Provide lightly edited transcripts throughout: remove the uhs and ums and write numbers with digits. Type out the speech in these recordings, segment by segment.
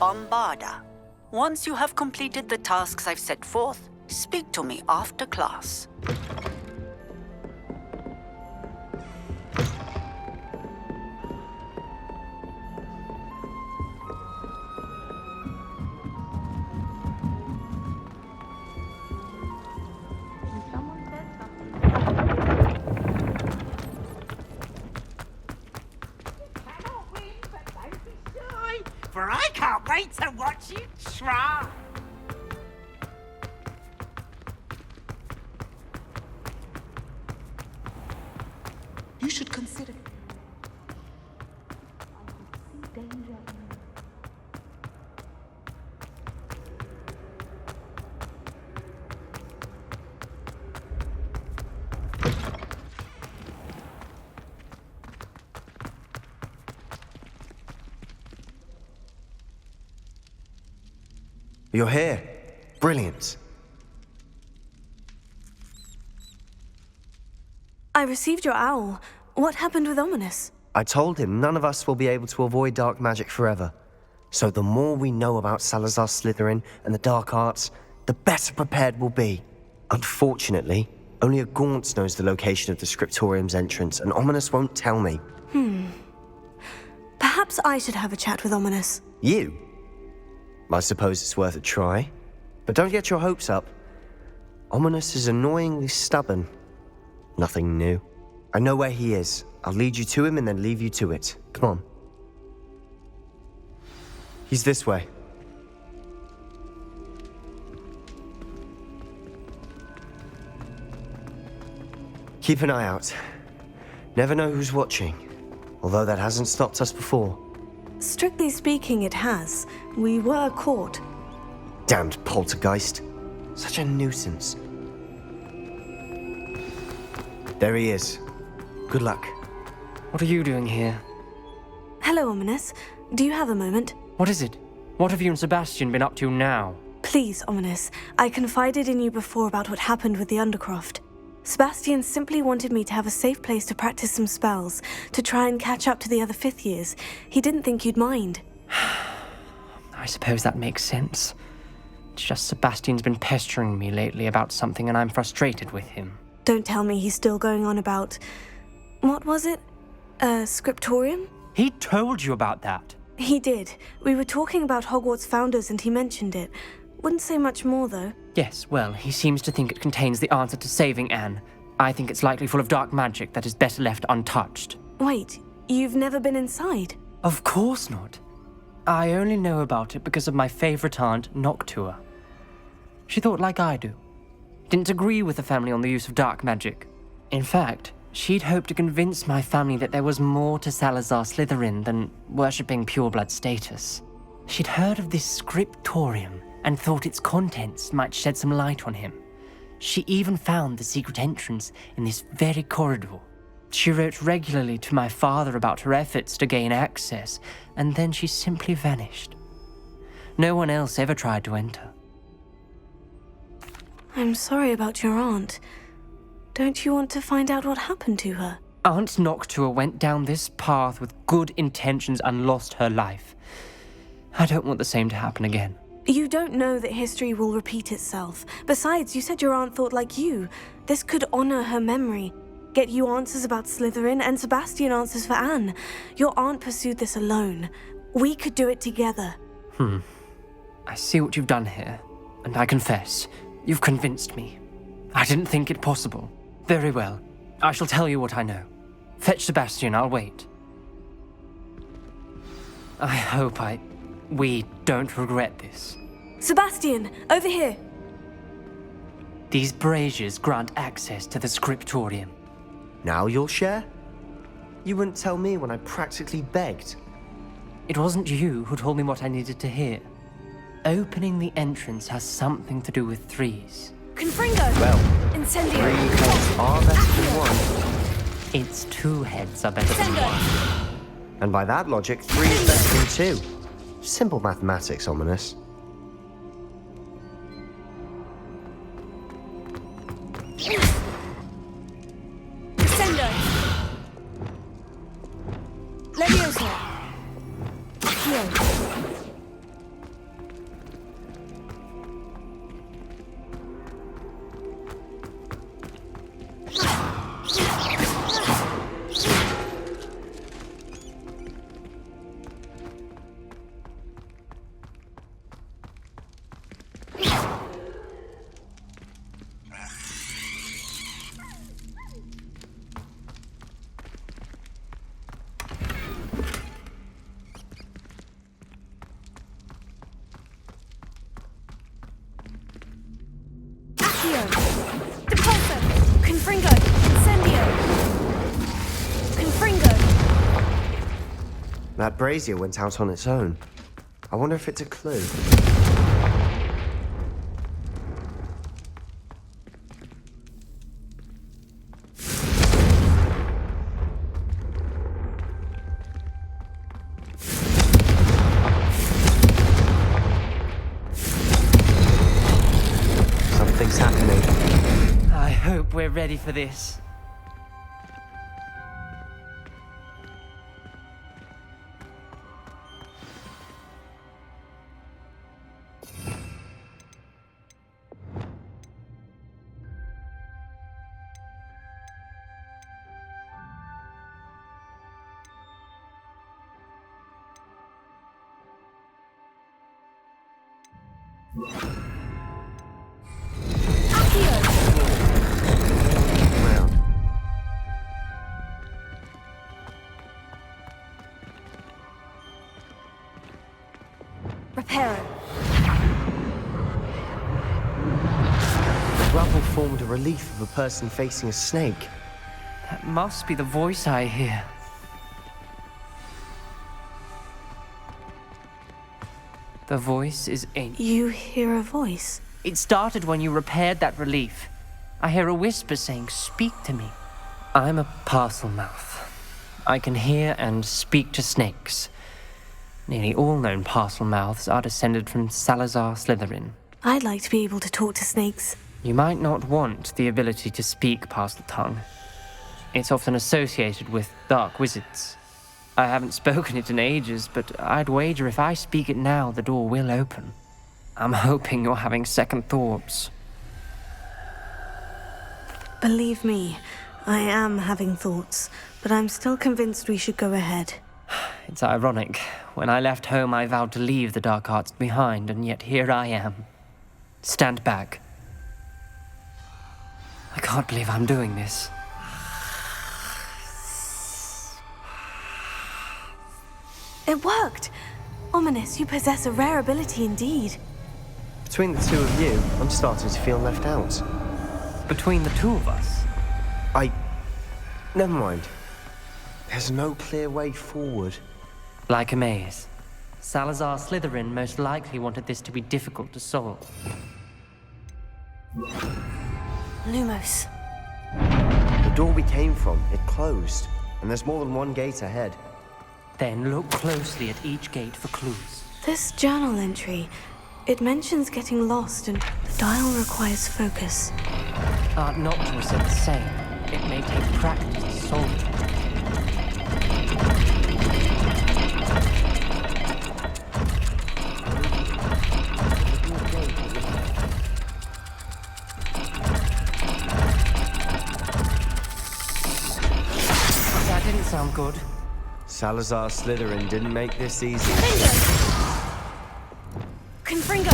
Bombarda. Once you have completed the tasks I've set forth, speak to me after class. For I can't wait to watch you try. You should consider. You're here. Brilliant. I received your owl. What happened with Ominous? I told him none of us will be able to avoid dark magic forever. So the more we know about Salazar Slytherin and the dark arts, the better prepared we'll be. Unfortunately, only a Gaunt knows the location of the Scriptorium's entrance, and Ominous won't tell me. Perhaps I should have a chat with Ominous. You? I suppose it's worth a try. But don't get your hopes up. Ominous is annoyingly stubborn. Nothing new. I know where he is. I'll lead you to him and then leave you to it. Come on. He's this way. Keep an eye out. Never know who's watching. Although that hasn't stopped us before. Strictly speaking, it has. We were caught. Damned poltergeist. Such a nuisance. There he is. Good luck. What are you doing here? Hello, Ominous. Do you have a moment? What is it? What have you and Sebastian been up to now? Please, Ominous. I confided in you before about what happened with the Undercroft. Sebastian simply wanted me to have a safe place to practice some spells, to try and catch up to the other fifth years. He didn't think you'd mind. I suppose that makes sense. It's just Sebastian's been pestering me lately about something and I'm frustrated with him. Don't tell me he's still going on about... What was it? Scriptorium? He told you about that? He did. We were talking about Hogwarts founders and he mentioned it. Wouldn't say much more, though. Yes, well, he seems to think it contains the answer to saving Anne. I think it's likely full of dark magic that is better left untouched. Wait, you've never been inside? Of course not. I only know about it because of my favorite aunt, Noctua. She thought like I do. Didn't agree with the family on the use of dark magic. In fact, she'd hoped to convince my family that there was more to Salazar Slytherin than worshipping pureblood status. She'd heard of this scriptorium and thought its contents might shed some light on him. She even found the secret entrance in this very corridor. She wrote regularly to my father about her efforts to gain access, and then she simply vanished. No one else ever tried to enter. I'm sorry about your aunt. Don't you want to find out what happened to her? Aunt Noctua went down this path with good intentions and lost her life. I don't want the same to happen again. You don't know that history will repeat itself. Besides, you said your aunt thought like you. This could honor her memory. Get you answers about Slytherin and Sebastian answers for Anne. Your aunt pursued this alone. We could do it together. I see what you've done here, and I confess, you've convinced me. I didn't think it possible. Very well. I shall tell you what I know. Fetch Sebastian, I'll wait. I hope we don't regret this. Sebastian, over here. These braziers grant access to the scriptorium. Now you'll share? You wouldn't tell me when I practically begged. It wasn't you who told me what I needed to hear. Opening the entrance has something to do with threes. Confringo! Well, Incendio! 3 heads are better than 1. It's 2 heads are better than one. And by that logic, 3 is better than 2. Simple mathematics, Ominous. Descendo! Leviosa! Accio! That brazier went out on its own. I wonder if it's a clue. Something's happening. I hope we're ready for this. Round. Reparo. The rubble formed a relief of a person facing a snake. That must be the voice I hear. The voice is ancient. You hear a voice? It started when you repaired that relief. I hear a whisper saying, "Speak to me." I'm a parcel mouth. I can hear and speak to snakes. Nearly all known parcel mouths are descended from Salazar Slytherin. I'd like to be able to talk to snakes. You might not want the ability to speak parcel tongue. It's often associated with dark wizards. I haven't spoken it in ages, but I'd wager if I speak it now, the door will open. I'm hoping you're having second thoughts. Believe me, I am having thoughts, but I'm still convinced we should go ahead. It's ironic. When I left home, I vowed to leave the dark arts behind, and yet here I am. Stand back. I can't believe I'm doing this. It worked! Ominous, you possess a rare ability indeed. Between the two of you, I'm starting to feel left out. Between the two of us, Never mind. There's no clear way forward. like a maze. Salazar Slytherin most likely wanted this to be difficult to solve. Lumos. The door we came from, it closed. And there's more than one gate ahead. Then look closely at each gate for clues. This journal entry, it mentions getting lost and the dial requires focus. Aunt Noctua said the same. It may take practice to solve it. That didn't sound good. Salazar Slytherin didn't make this easy. Confringo!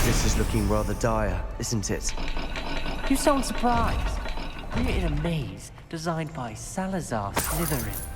This is looking rather dire, isn't it? You sound surprised. We're in a maze designed by Salazar Slytherin.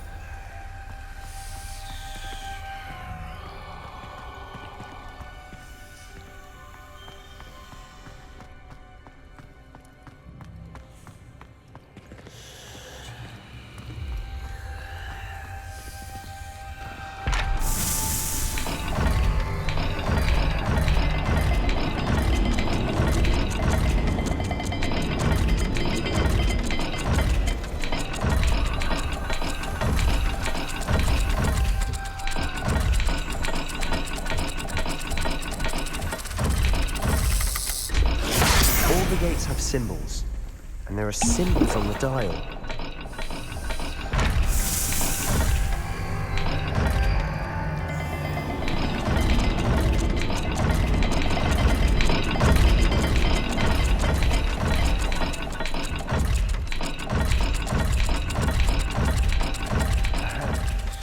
All the gates have symbols. And there are symbols on the dial.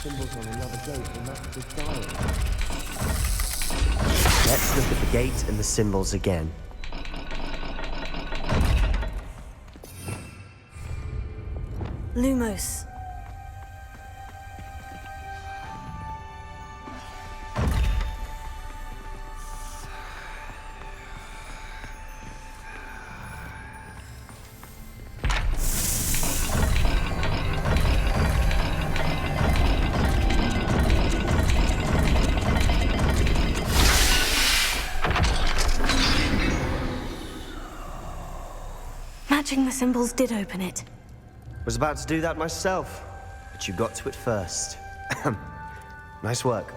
Symbols on another gate, and that's the dial. Let's look at the gate and the symbols again. Lumos. Matching the symbols did open it. Was about to do that myself, but you got to it first. Nice work.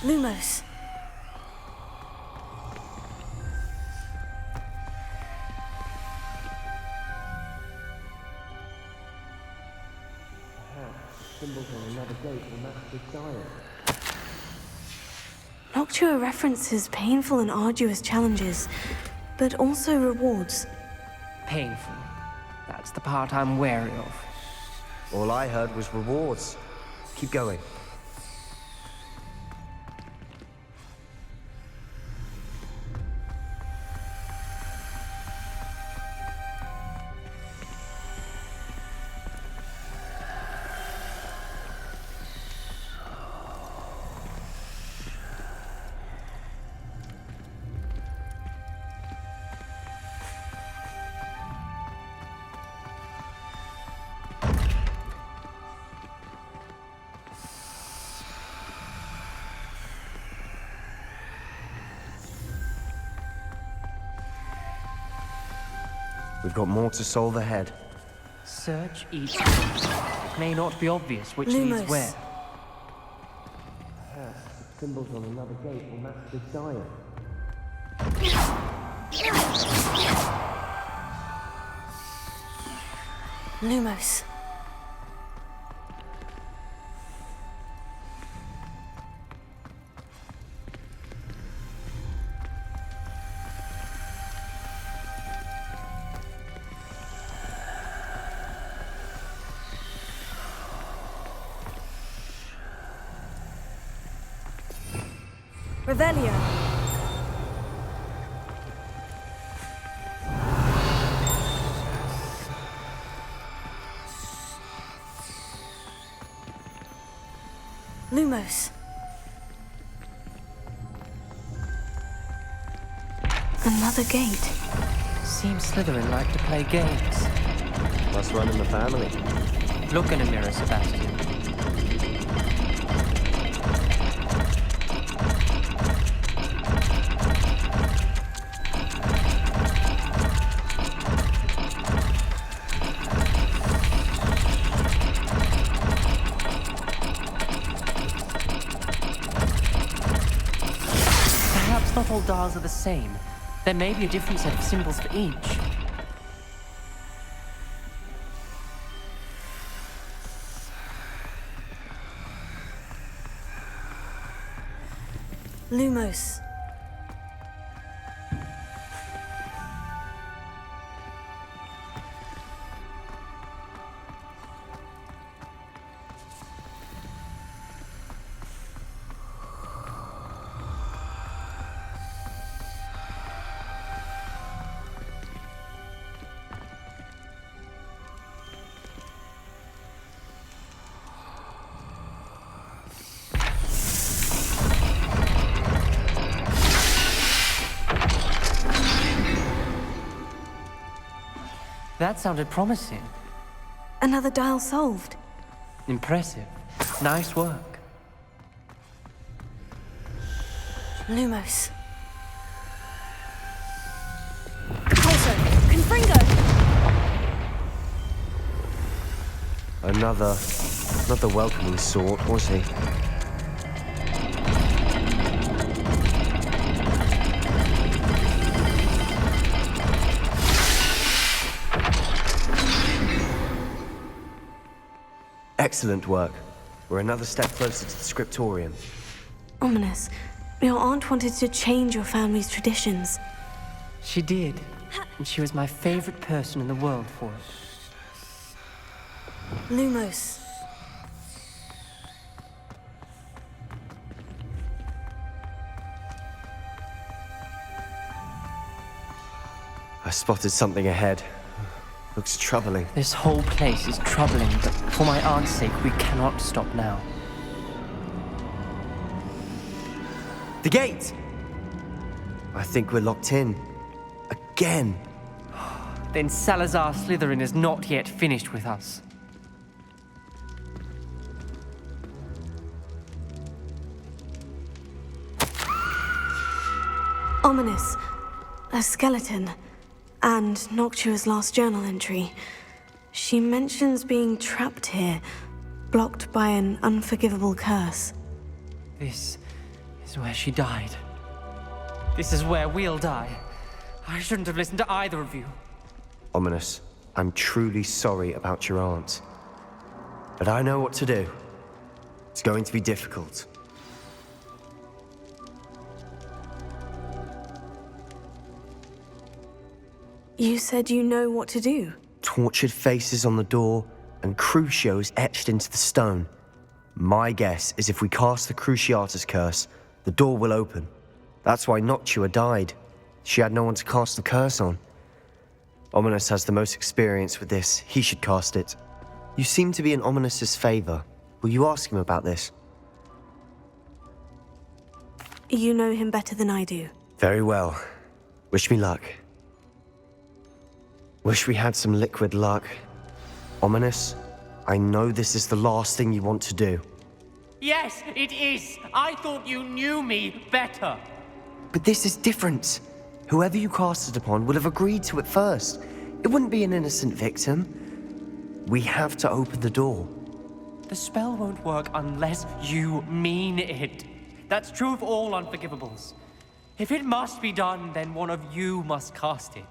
Lumos. Symbols on another gate will match the giant. Noctua references painful and arduous challenges, but also rewards. Painful. That's the part I'm wary of. All I heard was rewards. Keep going. We've got more to solve ahead. Search each room. It may not be obvious which leads Lumos. where. Symbols on another gate will match the giant. Lumos. Revelio. Lumos. Another gate. Seems Slytherin like to play games. Must run in the family. Look in a mirror, Sebastian. Perhaps not all dials are the same. There may be a different set of symbols for each. Lumos. That sounded promising. Another dial solved. Impressive. Nice work. Lumos. Closer. Confringo. Another, not the welcoming sort, was he? Excellent work. We're another step closer to the scriptorium. Ominous. Your aunt wanted to change your family's traditions. She did. And she was my favorite person in the world for it. Lumos. I spotted something ahead. Looks troubling. This whole place is troubling, but for my aunt's sake, we cannot stop now. The gate! I think we're locked in. Again. Then Salazar Slytherin is not yet finished with us. Ominous. A skeleton. And Noctua's last journal entry. She mentions being trapped here, blocked by an unforgivable curse. This is where she died. This is where we'll die. I shouldn't have listened to either of you. Ominous, I'm truly sorry about your aunt. But I know what to do. It's going to be difficult. You said you know what to do. Tortured faces on the door and Crucios etched into the stone. My guess is if we cast the Cruciatus curse, the door will open. That's why Noctua died. She had no one to cast the curse on. Ominous has the most experience with this. He should cast it. You seem to be in Ominous's favor. Will you ask him about this? You know him better than I do. Very well. Wish me luck. Wish we had some liquid luck. Ominous, I know this is the last thing you want to do. Yes, it is. I thought you knew me better. But this is different. Whoever you cast it upon would have agreed to it first. It wouldn't be an innocent victim. We have to open the door. The spell won't work unless you mean it. That's true of all unforgivables. If it must be done, then one of you must cast it.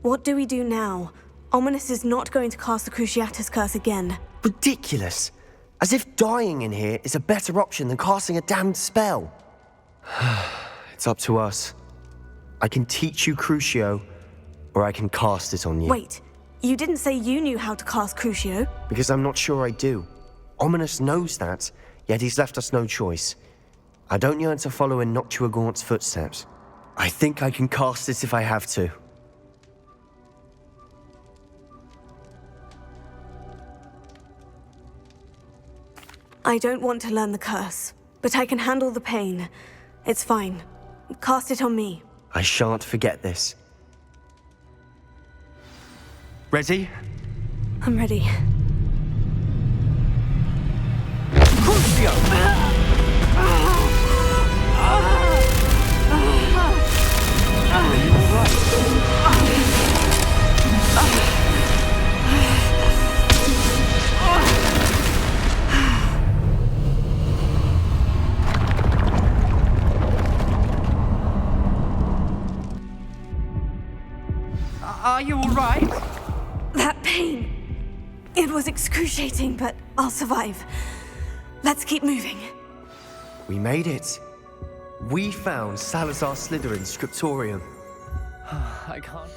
What do we do now? Ominous is not going to cast the Cruciatus curse again. Ridiculous. As if dying in here is a better option than casting a damned spell. It's up to us. I can teach you Crucio, or I can cast it on you. Wait, you didn't say you knew how to cast Crucio. Because I'm not sure I do. Ominous knows that, yet he's left us no choice. I don't yearn to follow in Noctua Gaunt's footsteps. I think I can cast it if I have to. I don't want to learn the curse, but I can handle the pain. It's fine. Cast it on me. I shan't forget this. Ready? I'm ready. Are you all right? That pain. It was excruciating, but I'll survive. Let's keep moving. We made it. We found Salazar Slytherin's scriptorium. I can't.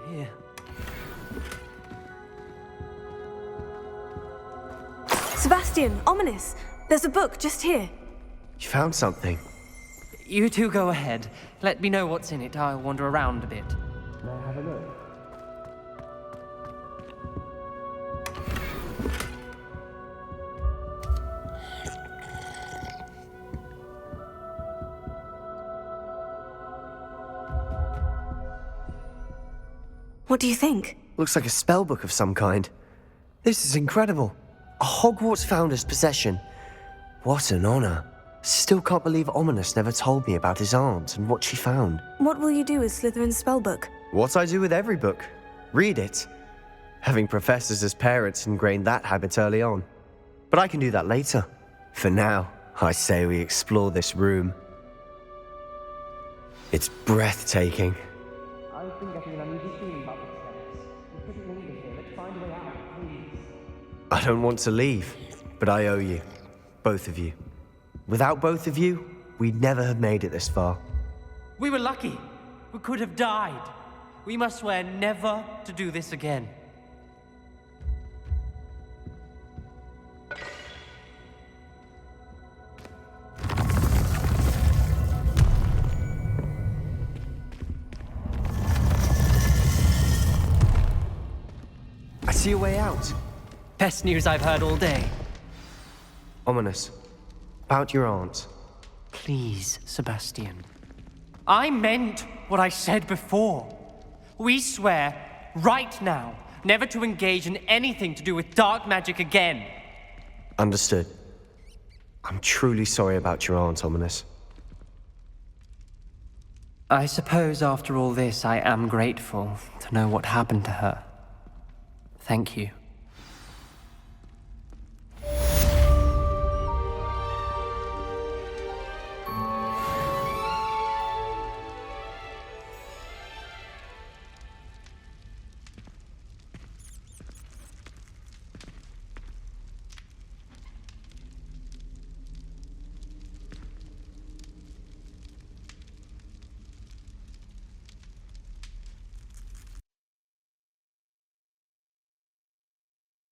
Here. Sebastian, Ominous, there's a book just here. You found something. You two go ahead. Let me know what's in it. I'll wander around a bit. May I have a look? What do you think? Looks like a spell book of some kind. This is incredible. A Hogwarts founder's possession. What an honor. Still can't believe Ominous never told me about his aunt and what she found. What will you do with Slytherin's spellbook? What I do with every book. Read it. Having professors as parents ingrained that habit early on. But I can do that later. For now, I say we explore this room. It's breathtaking. I've been getting an unusual feeling about this place. We couldn't linger here. Let's find a way out, please. I don't want to leave, but I owe you. Both of you. Without both of you, we'd never have made it this far. We were lucky. We could have died. We must swear never to do this again. I see a way out. Best news I've heard all day. Ominous. About your aunt. Please, Sebastian. I meant what I said before. We swear, right now, never to engage in anything to do with dark magic again. Understood. I'm truly sorry about your aunt, Ominous. I suppose after all this, I am grateful to know what happened to her. Thank you.